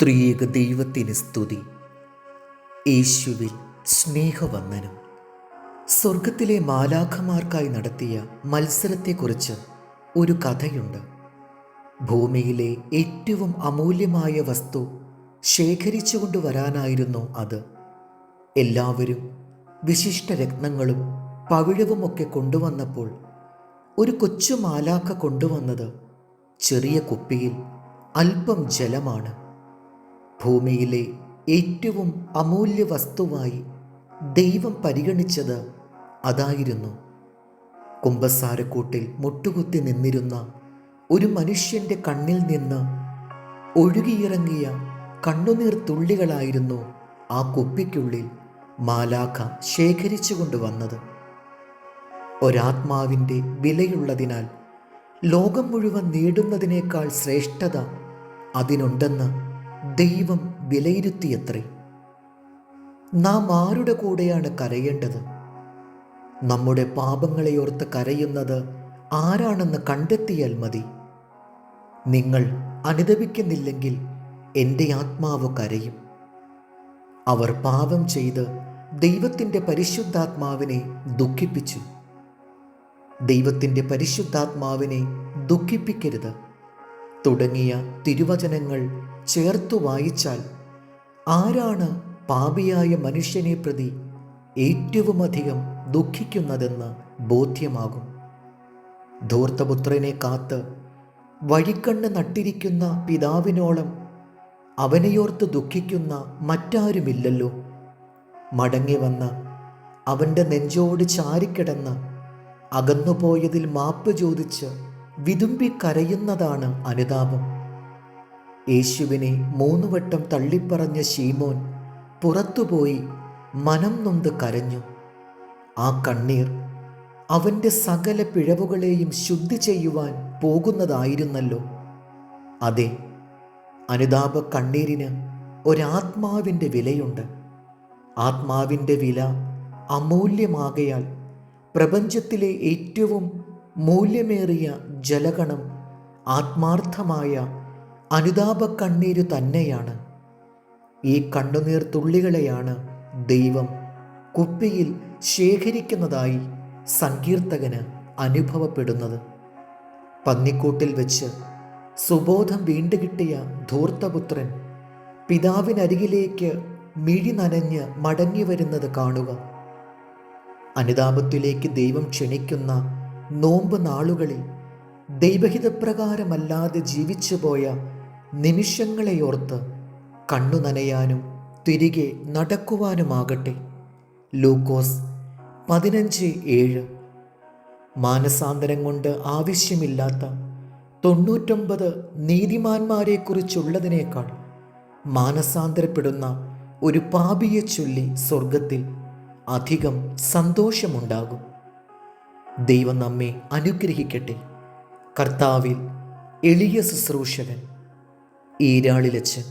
ത്രിയേക ദൈവത്തിന് സ്തുതി. യേശുവിൽ സ്നേഹവന്ദനം. സ്വർഗത്തിലെ മാലാഖമാർക്കായി നടത്തിയ മത്സരത്തെക്കുറിച്ച് ഒരു കഥയുണ്ട്. ഭൂമിയിലെ ഏറ്റവും അമൂല്യമായ വസ്തു ശേഖരിച്ചു കൊണ്ടുവരാനായിരുന്നു അത്. എല്ലാവരും വിശിഷ്ട രത്നങ്ങളും പവിഴവുമൊക്കെ കൊണ്ടുവന്നപ്പോൾ ഒരു കൊച്ചു മാലാഖ കൊണ്ടുവന്നത് ചെറിയ കുപ്പിയിൽ അല്പം ജലമാണ്. ഭൂമിയിലെ ഏറ്റവും അമൂല്യ വസ്തുവായി ദൈവം പരിഗണിച്ചത് അതായിരുന്നു. കുമ്പസാരക്കൂട്ടിൽ മുട്ടുകുത്തി നിന്നിരുന്ന ഒരു മനുഷ്യൻ്റെ കണ്ണിൽ നിന്ന് ഒഴുകിയിറങ്ങിയ കണ്ണുനീർ തുള്ളികളായിരുന്നു ആ കുപ്പിക്കുള്ളിൽ മാലാഖ ശേഖരിച്ചു കൊണ്ടുവന്നത്. ഒരാത്മാവിൻ്റെ വിലയുള്ളതിനാൽ ലോകം മുഴുവൻ നേടുന്നതിനേക്കാൾ ശ്രേഷ്ഠത അതിനുണ്ടെന്ന് ദൈവം വിലയിരുത്തിയത്രേ. നാം ആരുടെ കൂടെയാണ് കരയേണ്ടത്? നമ്മുടെ പാപങ്ങളെയോർത്ത് കരയുന്നത് ആരാണെന്ന് കണ്ടെത്തിയാൽ മതി. നിങ്ങൾ അനുതപിക്കുന്നില്ലെങ്കിൽ എൻ്റെ ആത്മാവ് കരയും. അവർ പാപം ചെയ്ത് ദൈവത്തിൻ്റെ പരിശുദ്ധാത്മാവിനെ ദുഃഖിപ്പിച്ചു. ദൈവത്തിൻ്റെ പരിശുദ്ധാത്മാവിനെ ദുഃഖിപ്പിക്കരുത് തുടങ്ങിയ തിരുവചനങ്ങൾ ചേർത്തു വായിച്ചാൽ ആരാണ് പാപിയായ മനുഷ്യനെ പ്രതി ഏറ്റവുമധികം ദുഃഖിക്കുന്നതെന്ന് ബോധ്യമാകും. ധൂർത്തപുത്രനെ കാത്ത് വഴിക്കണ്ണ് നട്ടിരിക്കുന്ന പിതാവിനോളം അവനെയോർത്ത് ദുഃഖിക്കുന്ന മറ്റാരുമില്ലല്ലോ. മടങ്ങി വന്ന് അവൻ്റെ നെഞ്ചോട് ചാരിക്കിടന്ന് അകന്നുപോയതിൽ മാപ്പ് ചോദിച്ച് വിതുമ്പിക്കരയുന്നതാണ് അനുതാപം. യേശുവിനെ 3 വട്ടം തള്ളിപ്പറഞ്ഞ ശീമോൻ പുറത്തുപോയി മനം നൊന്ത് കരഞ്ഞു. ആ കണ്ണീർ അവൻ്റെ സകല പിഴവുകളെയും ശുദ്ധി ചെയ്യുവാൻ പോകുന്നതായിരുന്നല്ലോ. അതെ, അനുതാപ കണ്ണീരിന് ഒരാത്മാവിൻ്റെ വിലയുണ്ട്. ആത്മാവിൻ്റെ വില അമൂല്യമാകയാൽ പ്രപഞ്ചത്തിലെ ഏറ്റവും മൂല്യമേറിയ ജലഗണം ആത്മാർത്ഥമായ അനുതാപ കണ്ണീര് തന്നെയാണ്. ഈ കണ്ണുനീർ തുള്ളികളെയാണ് ദൈവം കുപ്പിയിൽ ശേഖരിക്കുന്നതായി സങ്കീർത്തകന് അനുഭവപ്പെടുന്നത്. പന്നിക്കൂട്ടിൽ വെച്ച് സുബോധം വീണ്ടുകിട്ടിയ ധൂർത്തപുത്രൻ പിതാവിനരികിലേക്ക് മിഴി നനഞ്ഞ് മടങ്ങി വരുന്നത് കാണുക. അനുതാപത്തിലേക്ക് ദൈവം ക്ഷണിക്കുന്ന നോമ്പ് നാളുകളിൽ ദൈവഹിതപ്രകാരമല്ലാതെ ജീവിച്ചുപോയ നിമിഷങ്ങളെയോർത്ത് കണ്ണു നനയാനും തിരികെ നടക്കുവാനുമാകട്ടെ. ലൂക്കോസ് 15:7. മാനസാന്തരം കൊണ്ട് ആവശ്യമില്ലാത്ത 99 നീതിമാന്മാരെക്കുറിച്ചുള്ളതിനേക്കാൾ മാനസാന്തരപ്പെടുന്ന ഒരു പാപിയെ ചൊല്ലി സ്വർഗത്തിൽ അധികം സന്തോഷമുണ്ടാകും. ദൈവം നമ്മെ അനുഗ്രഹിക്കട്ടെ. കർത്താവിൽ എളിയ ശുശ്രൂഷകൻ ഈരാളിലച്ചൻ.